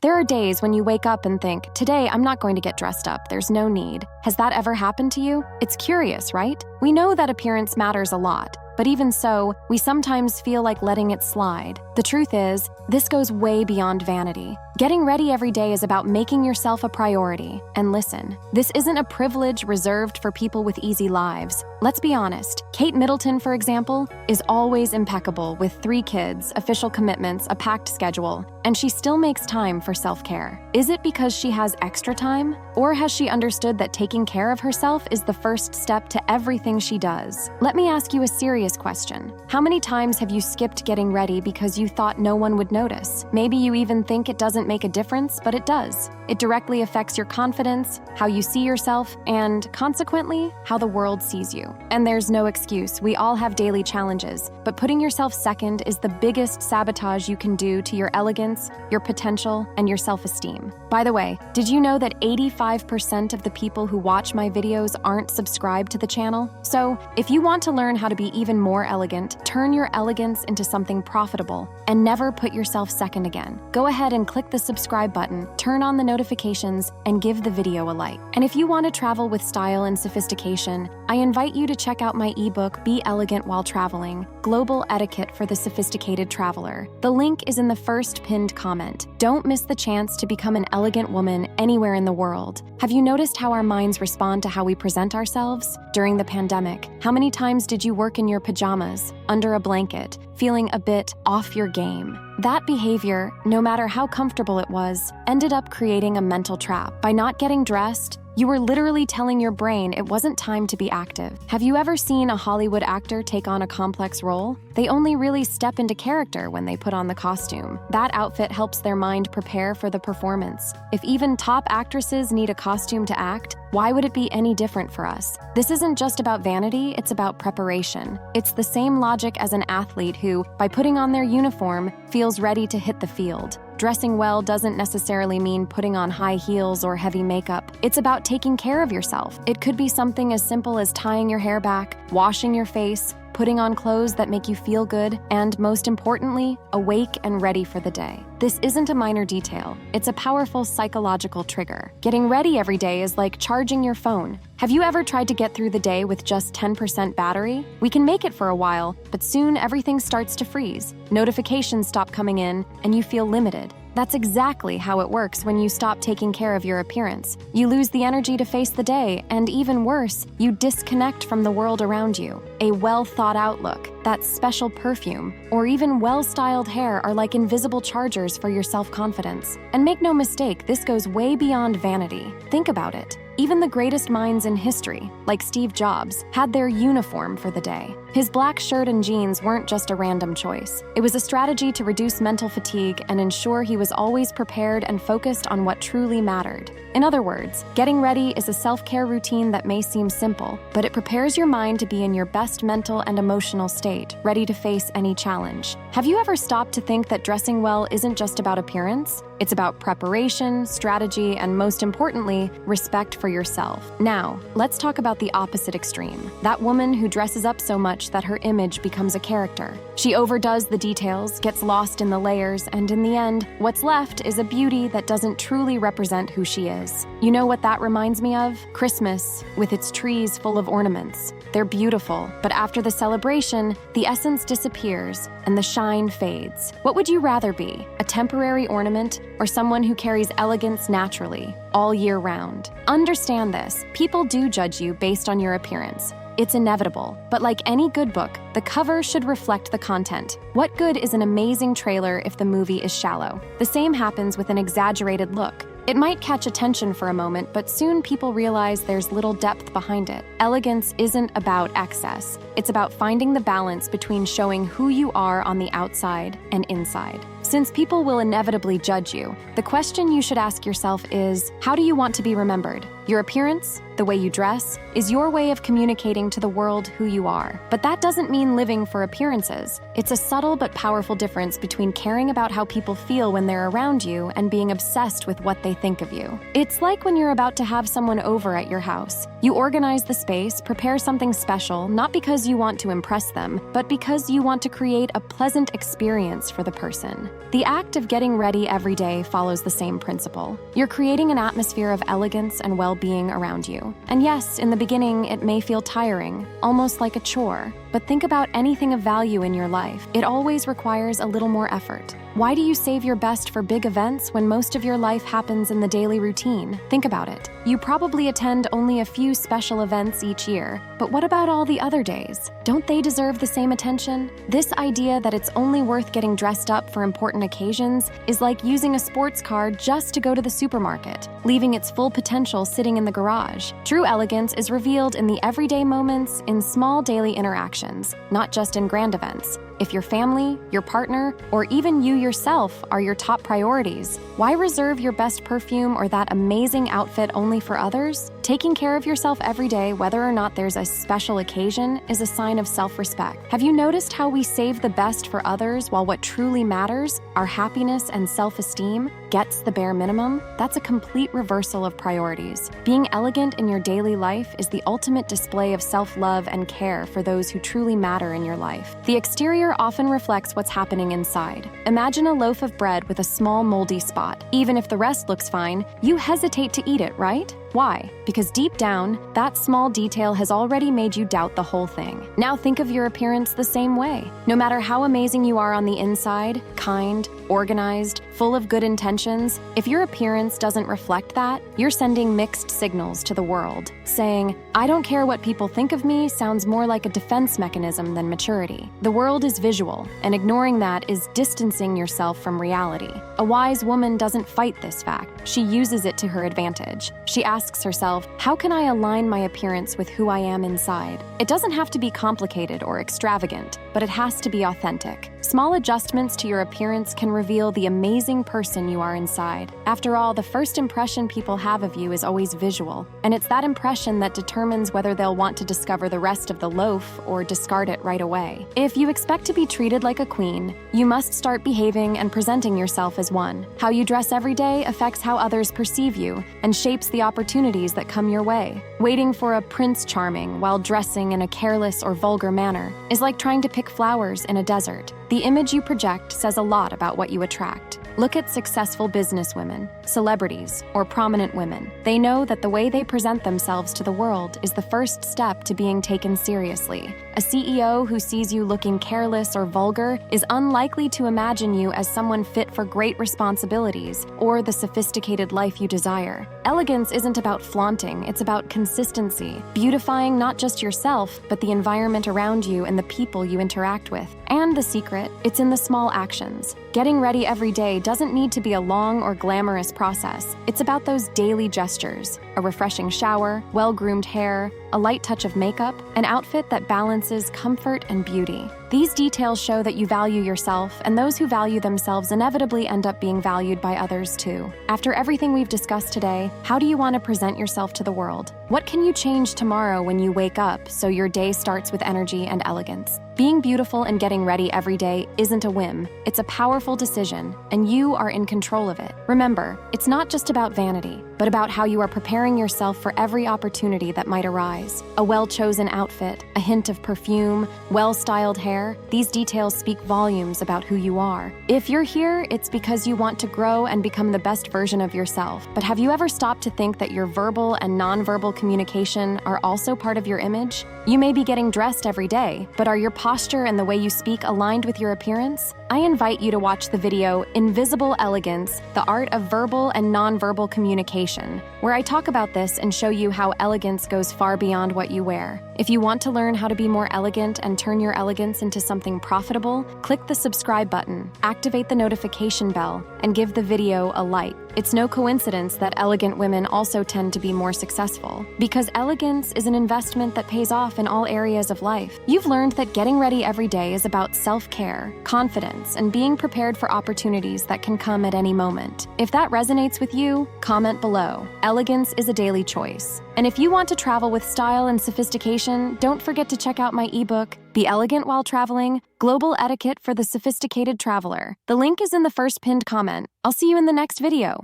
There are days when you wake up and think, today I'm not going to get dressed up, there's no need. Has that ever happened to you? It's curious, right? We know that appearance matters a lot, but even so, we sometimes feel like letting it slide. The truth is, this goes way beyond vanity. Getting ready every day is about making yourself a priority. And listen, this isn't a privilege reserved for people with easy lives. Let's be honest, Kate Middleton, for example, is always impeccable with 3 kids, official commitments, a packed schedule, and she still makes time for self-care. Is it because she has extra time? Or has she understood that taking care of herself is the first step to everything she does? Let me ask you a serious question. How many times have you skipped getting ready because you thought no one would notice? Maybe you even think it doesn't make a difference, but it does. It directly affects your confidence, how you see yourself, and consequently, how the world sees you. And there's no excuse. We all have daily challenges, but putting yourself second is the biggest sabotage you can do to your elegance, your potential, and your self-esteem. By the way, did you know that 85% of the people who watch my videos aren't subscribed to the channel? So, if you want to learn how to be even more elegant, turn your elegance into something profitable, and never put yourself second again, go ahead and click the subscribe button, turn on the notifications, and give the video a like. And if you want to travel with style and sophistication, I invite you to check out my ebook, Be Elegant While Traveling: Global Etiquette for the Sophisticated Traveler. The link is in the first pinned comment. Don't miss the chance to become an elegant woman anywhere in the world. Have you noticed how our minds respond to how we present ourselves? During the pandemic, how many times did you work in your pajamas, under a blanket, feeling a bit off your game? That behavior, no matter how comfortable it was, ended up creating a mental trap. By not getting dressed, you were literally telling your brain it wasn't time to be active. Have you ever seen a Hollywood actor take on a complex role? They only really step into character when they put on the costume. That outfit helps their mind prepare for the performance. If even top actresses need a costume to act, why would it be any different for us? This isn't just about vanity, it's about preparation. It's the same logic as an athlete who, by putting on their uniform, feels ready to hit the field. Dressing well doesn't necessarily mean putting on high heels or heavy makeup. It's about taking care of yourself. It could be something as simple as tying your hair back, washing your face, putting on clothes that make you feel good, and most importantly, awake and ready for the day. This isn't a minor detail. It's a powerful psychological trigger. Getting ready every day is like charging your phone. Have you ever tried to get through the day with just 10% battery? We can make it for a while, but soon everything starts to freeze. Notifications stop coming in, and you feel limited. That's exactly how it works when you stop taking care of your appearance. You lose the energy to face the day, and even worse, you disconnect from the world around you. A well-thought-out look, that special perfume, or even well-styled hair are like invisible chargers for your self-confidence. And make no mistake, this goes way beyond vanity. Think about it. Even the greatest minds in history, like Steve Jobs, had their uniform for the day. His black shirt and jeans weren't just a random choice. It was a strategy to reduce mental fatigue and ensure he was always prepared and focused on what truly mattered. In other words, getting ready is a self-care routine that may seem simple, but it prepares your mind to be in your best mental and emotional state, ready to face any challenge. Have you ever stopped to think that dressing well isn't just about appearance? It's about preparation, strategy, and most importantly, respect for yourself. Now, let's talk about the opposite extreme. That woman who dresses up so much that her image becomes a character. She overdoes the details, gets lost in the layers, and in the end, what's left is a beauty that doesn't truly represent who she is. You know what that reminds me of? Christmas, with its trees full of ornaments. They're beautiful, but after the celebration, the essence disappears and the shine fades. What would you rather be, a temporary ornament or someone who carries elegance naturally, all year round? Understand this, people do judge you based on your appearance. It's inevitable, but like any good book, the cover should reflect the content. What good is an amazing trailer if the movie is shallow? The same happens with an exaggerated look. It might catch attention for a moment, but soon people realize there's little depth behind it. Elegance isn't about excess. It's about finding the balance between showing who you are on the outside and inside. Since people will inevitably judge you, the question you should ask yourself is, how do you want to be remembered? Your appearance the way you dress, is your way of communicating to the world who you are. But that doesn't mean living for appearances. It's a subtle but powerful difference between caring about how people feel when they're around you and being obsessed with what they think of you. It's like when you're about to have someone over at your house. You organize the space, prepare something special, not because you want to impress them, but because you want to create a pleasant experience for the person. The act of getting ready every day follows the same principle. You're creating an atmosphere of elegance and well-being around you. And yes, in the beginning, it may feel tiring, almost like a chore. But think about anything of value in your life. It always requires a little more effort. Why do you save your best for big events when most of your life happens in the daily routine? Think about it. You probably attend only a few special events each year, but what about all the other days? Don't they deserve the same attention? This idea that it's only worth getting dressed up for important occasions is like using a sports car just to go to the supermarket, leaving its full potential sitting in the garage. True elegance is revealed in the everyday moments, in small daily interactions, not just in grand events. If your family, your partner, or even you yourself are your top priorities, why reserve your best perfume or that amazing outfit only for others? Taking care of yourself every day, whether or not there's a special occasion, is a sign of self-respect. Have you noticed how we save the best for others while what truly matters, our happiness and self-esteem, gets the bare minimum? That's a complete reversal of priorities. Being elegant in your daily life is the ultimate display of self-love and care for those who truly matter in your life. The exterior often reflects what's happening inside. Imagine a loaf of bread with a small moldy spot. Even if the rest looks fine, you hesitate to eat it, right? Why? Because deep down, that small detail has already made you doubt the whole thing. Now think of your appearance the same way. No matter how amazing you are on the inside, kind, organized, full of good intentions, if your appearance doesn't reflect that, you're sending mixed signals to the world. Saying, "I don't care what people think of me," sounds more like a defense mechanism than maturity. The world is visual, and ignoring that is distancing yourself from reality. A wise woman doesn't fight this fact. She uses it to her advantage. She asks herself, how can I align my appearance with who I am inside? It doesn't have to be complicated or extravagant, but it has to be authentic. Small adjustments to your appearance can reveal the amazing person you are inside. After all, the first impression people have of you is always visual, and it's that impression that determines whether they'll want to discover the rest of the loaf or discard it right away. If you expect to be treated like a queen, you must start behaving and presenting yourself as one. How you dress every day affects how others perceive you and shapes the opportunities that come your way. Waiting for a Prince Charming while dressing in a careless or vulgar manner is like trying to pick flowers in a desert. The image you project says a lot about what you attract. Look at successful businesswomen, celebrities, or prominent women. They know that the way they present themselves to the world is the first step to being taken seriously. A CEO who sees you looking careless or vulgar is unlikely to imagine you as someone fit for great responsibilities or the sophisticated life you desire. Elegance isn't about flaunting, it's about consistency, beautifying not just yourself, but the environment around you and the people you interact with. And the secret, it's in the small actions. Getting ready every day doesn't need to be a long or glamorous process. It's about those daily gestures: a refreshing shower, well-groomed hair, a light touch of makeup, an outfit that balances comfort and beauty. These details show that you value yourself, and those who value themselves inevitably end up being valued by others too. After everything we've discussed today, how do you want to present yourself to the world? What can you change tomorrow when you wake up so your day starts with energy and elegance? Being beautiful and getting ready every day isn't a whim. It's a powerful decision, and you are in control of it. Remember, it's not just about vanity, but about how you are preparing yourself for every opportunity that might arise. A well-chosen outfit, a hint of perfume, well-styled hair, these details speak volumes about who you are. If you're here, it's because you want to grow and become the best version of yourself. But have you ever stopped to think that your verbal and nonverbal communication are also part of your image? You may be getting dressed every day, but are your posture and the way you speak aligned with your appearance? I invite you to watch the video Invisible Elegance: The Art of Verbal and Nonverbal Communication, where I talk about this and show you how elegance goes far beyond what you wear. If you want to learn how to be more elegant and turn your elegance into something profitable, click the subscribe button, activate the notification bell, and give the video a like. It's no coincidence that elegant women also tend to be more successful, because elegance is an investment that pays off in all areas of life. You've learned that getting ready every day is about self-care, confidence, and being prepared for opportunities that can come at any moment. If that resonates with you, comment below. Elegance is a daily choice. And if you want to travel with style and sophistication, don't forget to check out my ebook, Be Elegant While Traveling: Global Etiquette for the Sophisticated Traveler. The link is in the first pinned comment. I'll see you in the next video.